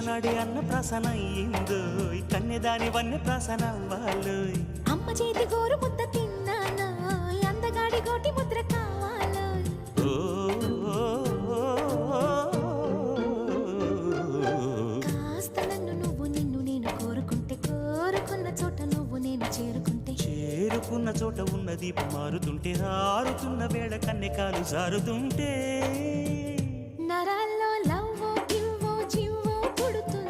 చిన్ననాడి అన్న ప్రాసన అయ్యిందో కన్యదాని వన్య ప్రాసన అవ్వాలో అమ్మ చేతి గోరు ముద్ద తిన్నాను అందగాడి గోటి ముద్ర కావాలో కాస్త నన్ను నువ్వు నిన్ను నేను కోరుకుంటే కోరుకున్న చోట నువ్వు నేను చేరుకుంటే చేరుకున్న చోట ఉన్న దీపం మారుతుంటే ఆరుతున్న వేళ కన్నెకాలు జారుతుంటే నరాల్లో లవ్వో గివ్వో జివ్వో పుడుతుంది